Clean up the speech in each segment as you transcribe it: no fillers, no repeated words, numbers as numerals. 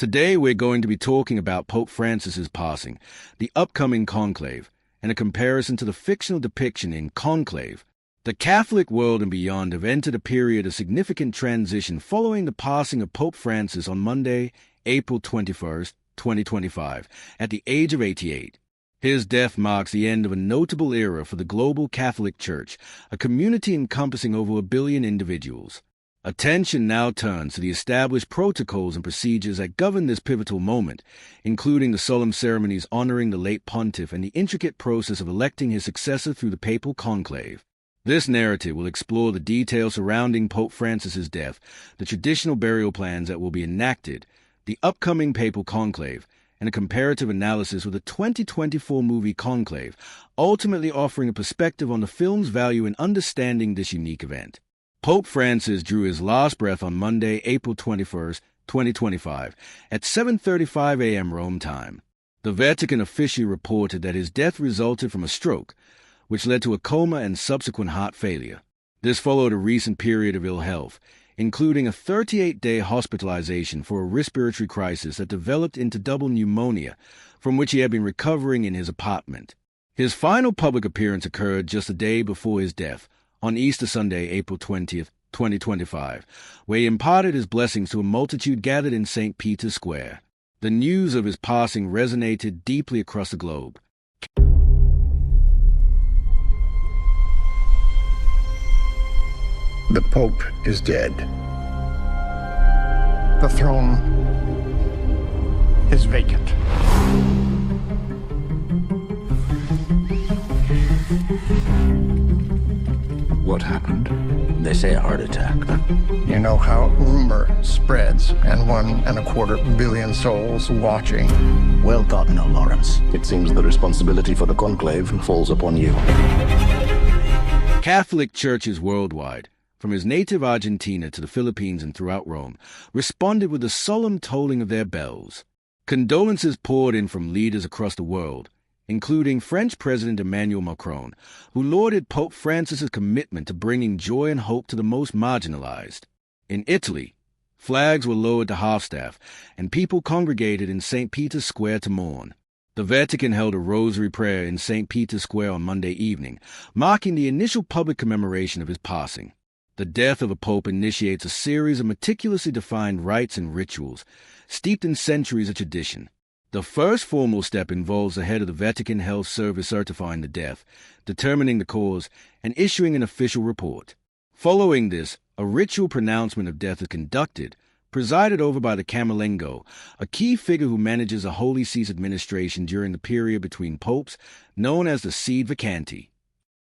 Today we're going to be talking about Pope Francis's passing, the upcoming Conclave, and a comparison to the fictional depiction in Conclave. The Catholic world and beyond have entered a period of significant transition following the passing of Pope Francis on Monday, April 21st, 2025, at the age of 88. His death marks the end of a notable era for the global Catholic Church, a community encompassing over 1 billion individuals. Attention now turns to the established protocols and procedures that govern this pivotal moment, including the solemn ceremonies honoring the late pontiff and the intricate process of electing his successor through the Papal Conclave. This narrative will explore the details surrounding Pope Francis's death, the traditional burial plans that will be enacted, the upcoming Papal Conclave, and a comparative analysis with the 2024 movie Conclave, ultimately offering a perspective on the film's value in understanding this unique event. Pope Francis drew his last breath on Monday, April 21st, 2025, at 7:35 a.m. Rome time. The Vatican officially reported that his death resulted from a stroke, which led to a coma and subsequent heart failure. This followed a recent period of ill health, including a 38-day hospitalization for a respiratory crisis that developed into double pneumonia, from which he had been recovering in his apartment. His final public appearance occurred just a day before his death, on Easter Sunday, April 20th, 2025, where he imparted his blessings to a multitude gathered in St. Peter's Square. The news of his passing resonated deeply across the globe. The Pope is dead. The throne is vacant. What happened? They say a heart attack. You know how rumor spreads, and 1.25 billion souls watching. Well thought, no, Lawrence. It seems the responsibility for the conclave falls upon you. Catholic churches worldwide, from his native Argentina to the Philippines and throughout Rome, responded with the solemn tolling of their bells. Condolences poured in from leaders across the world, including French President Emmanuel Macron, who lauded Pope Francis's commitment to bringing joy and hope to the most marginalized. In Italy, flags were lowered to half-staff, and people congregated in St. Peter's Square to mourn. The Vatican held a rosary prayer in St. Peter's Square on Monday evening, marking the initial public commemoration of his passing. The death of a pope initiates a series of meticulously defined rites and rituals, steeped in centuries of tradition. The first formal step involves the head of the Vatican Health Service certifying the death, determining the cause, and issuing an official report. Following this, a ritual pronouncement of death is conducted, presided over by the Camerlengo, a key figure who manages the Holy See's administration during the period between popes, known as the Sede Vacante.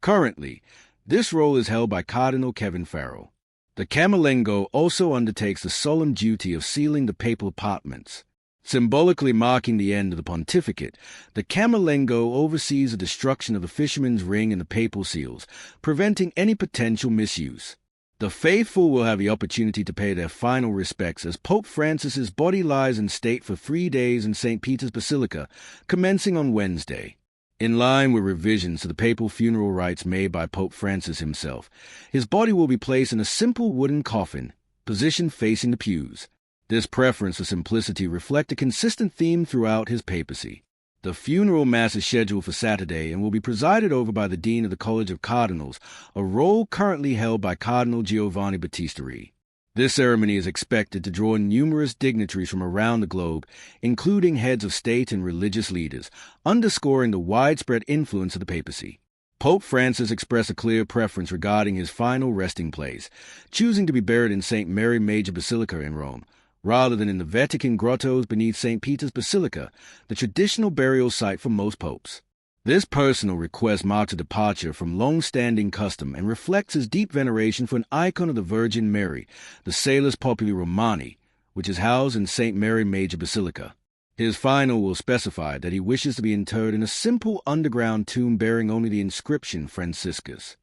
Currently, this role is held by Cardinal Kevin Farrell. The Camerlengo also undertakes the solemn duty of sealing the papal apartments. Symbolically marking the end of the pontificate, the Camerlengo oversees the destruction of the fisherman's ring and the papal seals, preventing any potential misuse. The faithful will have the opportunity to pay their final respects as Pope Francis's body lies in state for 3 days in St. Peter's Basilica, commencing on Wednesday. In line with revisions to the papal funeral rites made by Pope Francis himself, his body will be placed in a simple wooden coffin, positioned facing the pews. This preference for simplicity reflects a consistent theme throughout his papacy. The funeral mass is scheduled for Saturday and will be presided over by the Dean of the College of Cardinals, a role currently held by Cardinal Giovanni Battista Re. This ceremony is expected to draw numerous dignitaries from around the globe, including heads of state and religious leaders, underscoring the widespread influence of the papacy. Pope Francis expressed a clear preference regarding his final resting place, choosing to be buried in St. Mary Major Basilica in Rome, rather than in the Vatican grottos beneath St. Peter's Basilica, the traditional burial site for most popes. This personal request marks a departure from long-standing custom and reflects his deep veneration for an icon of the Virgin Mary, the Salus Populi Romani, which is housed in St. Mary Major Basilica. His final will specify that he wishes to be interred in a simple underground tomb bearing only the inscription Franciscus.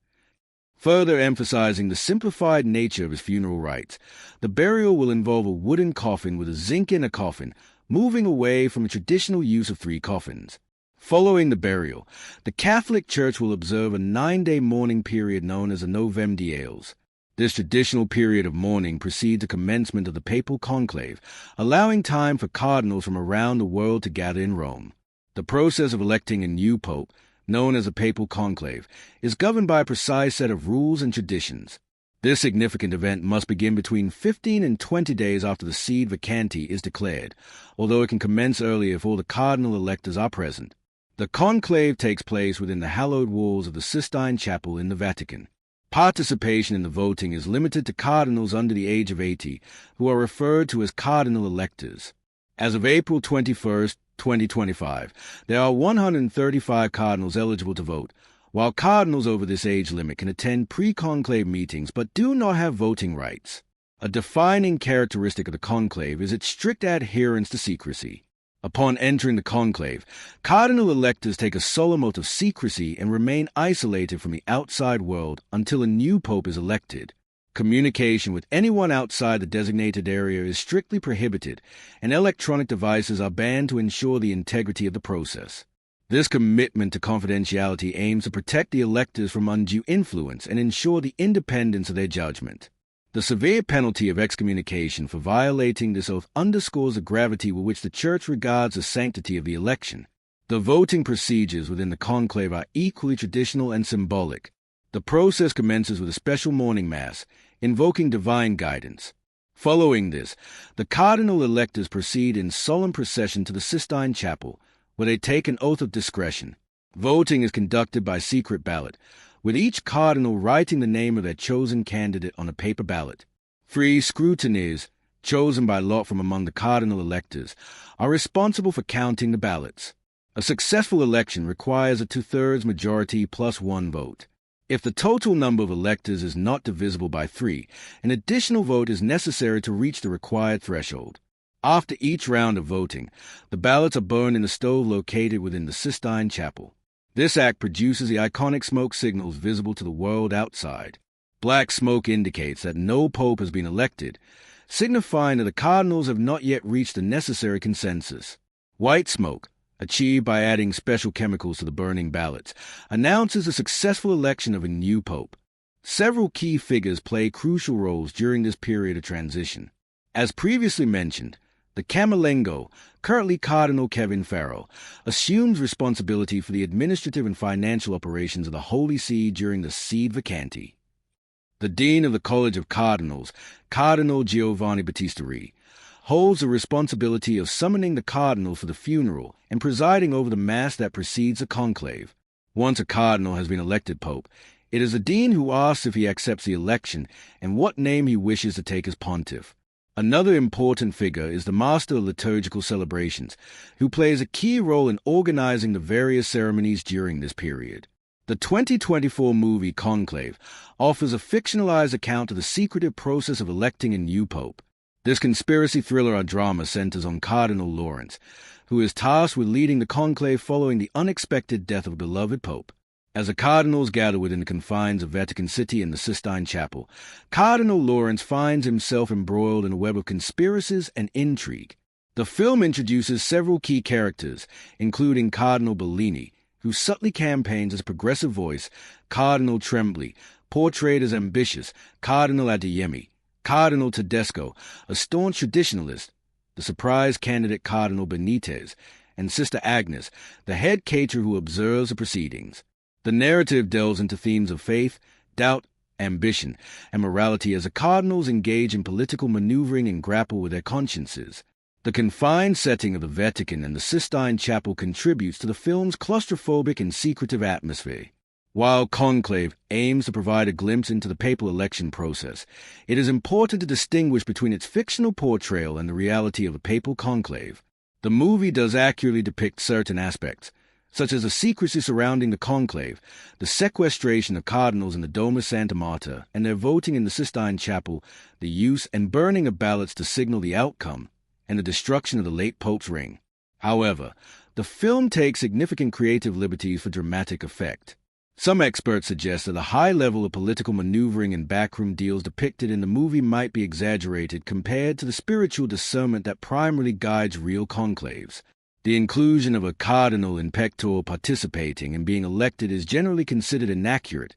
Further emphasizing the simplified nature of his funeral rites, the burial will involve a wooden coffin with a zinc in a coffin, moving away from a traditional use of 3 coffins. Following the burial, the Catholic Church will observe a 9-day mourning period known as the Novem Dies. This traditional period of mourning precedes the commencement of the Papal Conclave, allowing time for cardinals from around the world to gather in Rome. The process of electing a new pope, known as a Papal Conclave, is governed by a precise set of rules and traditions. This significant event must begin between 15 and 20 days after the sede vacante is declared, although it can commence earlier if all the cardinal electors are present. The conclave takes place within the hallowed walls of the Sistine Chapel in the Vatican. Participation in the voting is limited to cardinals under the age of 80, who are referred to as cardinal electors. As of April 21, 2025, there are 135 cardinals eligible to vote, while cardinals over this age limit can attend pre-conclave meetings but do not have voting rights. A defining characteristic of the conclave is its strict adherence to secrecy. Upon entering the conclave, cardinal electors take a solemn oath of secrecy and remain isolated from the outside world until a new pope is elected. Communication with anyone outside the designated area is strictly prohibited, and electronic devices are banned to ensure the integrity of the process. This commitment to confidentiality aims to protect the electors from undue influence and ensure the independence of their judgment. The severe penalty of excommunication for violating this oath underscores the gravity with which the Church regards the sanctity of the election. The voting procedures within the conclave are equally traditional and symbolic. The process commences with a special morning mass, invoking divine guidance. Following this, the cardinal electors proceed in solemn procession to the Sistine Chapel, where they take an oath of discretion. Voting is conducted by secret ballot, with each cardinal writing the name of their chosen candidate on a paper ballot. Free scrutineers, chosen by lot from among the cardinal electors, are responsible for counting the ballots. A successful election requires a 2/3 majority plus one vote. If the total number of electors is not divisible by 3, an additional vote is necessary to reach the required threshold. After each round of voting, the ballots are burned in a stove located within the Sistine Chapel. This act produces the iconic smoke signals visible to the world outside. Black smoke indicates that no pope has been elected, signifying that the cardinals have not yet reached the necessary consensus. White smoke, achieved by adding special chemicals to the burning ballots, announces the successful election of a new pope. Several key figures play crucial roles during this period of transition. As previously mentioned, the Camerlengo, currently Cardinal Kevin Farrell, assumes responsibility for the administrative and financial operations of the Holy See during the sede vacante. The Dean of the College of Cardinals, Cardinal Giovanni Battista Re, holds the responsibility of summoning the cardinals for the funeral and presiding over the mass that precedes the conclave. Once a cardinal has been elected pope, it is the dean who asks if he accepts the election and what name he wishes to take as pontiff. Another important figure is the Master of Liturgical Celebrations, who plays a key role in organizing the various ceremonies during this period. The 2024 movie Conclave offers a fictionalized account of the secretive process of electing a new pope. This conspiracy thriller or drama centers on Cardinal Lawrence, who is tasked with leading the conclave following the unexpected death of a beloved pope. As the cardinals gather within the confines of Vatican City in the Sistine Chapel, Cardinal Lawrence finds himself embroiled in a web of conspiracies and intrigue. The film introduces several key characters, including Cardinal Bellini, who subtly campaigns as a progressive voice, Cardinal Trembly, portrayed as ambitious, Cardinal Adeyemi, Cardinal Tedesco, a staunch traditionalist, the surprise candidate Cardinal Benitez, and Sister Agnes, the head caterer who observes the proceedings. The narrative delves into themes of faith, doubt, ambition, and morality as the cardinals engage in political maneuvering and grapple with their consciences. The confined setting of the Vatican and the Sistine Chapel contributes to the film's claustrophobic and secretive atmosphere. While Conclave aims to provide a glimpse into the papal election process, it is important to distinguish between its fictional portrayal and the reality of a papal conclave. The movie does accurately depict certain aspects, such as the secrecy surrounding the conclave, the sequestration of cardinals in the Dome of Santa Marta, and their voting in the Sistine Chapel, the use and burning of ballots to signal the outcome, and the destruction of the late Pope's ring. However, the film takes significant creative liberties for dramatic effect. Some experts suggest that the high level of political maneuvering and backroom deals depicted in the movie might be exaggerated compared to the spiritual discernment that primarily guides real conclaves. The inclusion of a cardinal in pectore participating and being elected is generally considered inaccurate,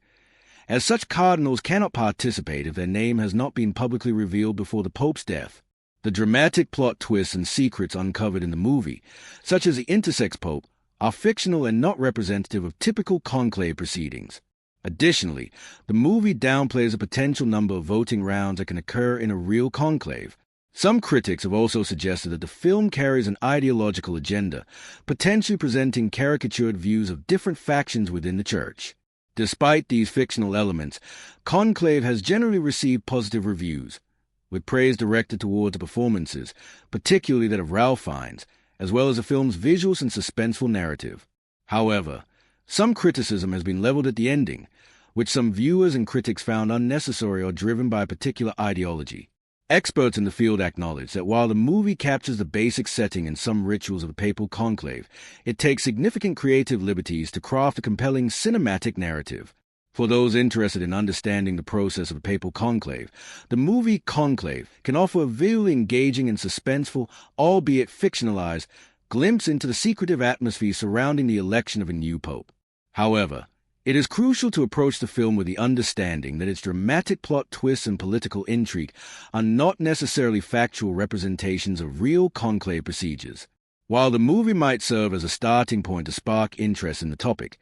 As such, cardinals cannot participate if their name has not been publicly revealed before the Pope's death. The dramatic plot twists and secrets uncovered in the movie, such as the intersex Pope, are fictional and not representative of typical conclave proceedings. Additionally, the movie downplays a potential number of voting rounds that can occur in a real conclave. Some critics have also suggested that the film carries an ideological agenda, potentially presenting caricatured views of different factions within the Church. Despite these fictional elements, Conclave has generally received positive reviews, with praise directed towards the performances, particularly that of Ralph Fiennes, as well as the film's visuals and suspenseful narrative. However, some criticism has been leveled at the ending, which some viewers and critics found unnecessary or driven by a particular ideology. Experts in the field acknowledge that while the movie captures the basic setting and some rituals of the papal conclave, it takes significant creative liberties to craft a compelling cinematic narrative. For those interested in understanding the process of a papal conclave, the movie Conclave can offer a visually engaging and suspenseful, albeit fictionalized, glimpse into the secretive atmosphere surrounding the election of a new pope. However, it is crucial to approach the film with the understanding that its dramatic plot twists and political intrigue are not necessarily factual representations of real conclave procedures. While the movie might serve as a starting point to spark interest in the topic,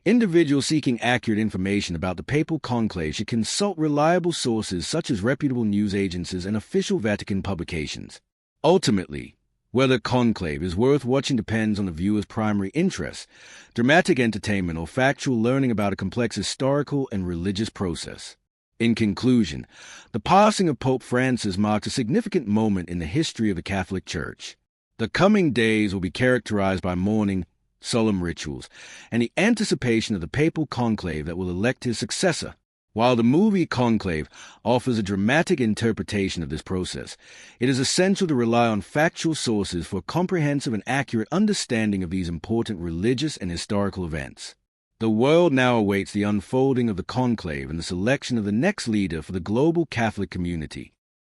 individuals seeking accurate information about the papal conclave should consult reliable sources such as reputable news agencies and official Vatican publications. Ultimately, whether Conclave is worth watching depends on the viewer's primary interests, dramatic entertainment or factual learning about a complex historical and religious process. In conclusion, the passing of Pope Francis marks a significant moment in the history of the Catholic Church. The coming days will be characterized by mourning, solemn rituals, and the anticipation of the papal conclave that will elect his successor. While the movie Conclave offers a dramatic interpretation of this process, it is essential to rely on factual sources for a comprehensive and accurate understanding of these important religious and historical events. The world now awaits the unfolding of the conclave and the selection of the next leader for the global Catholic community.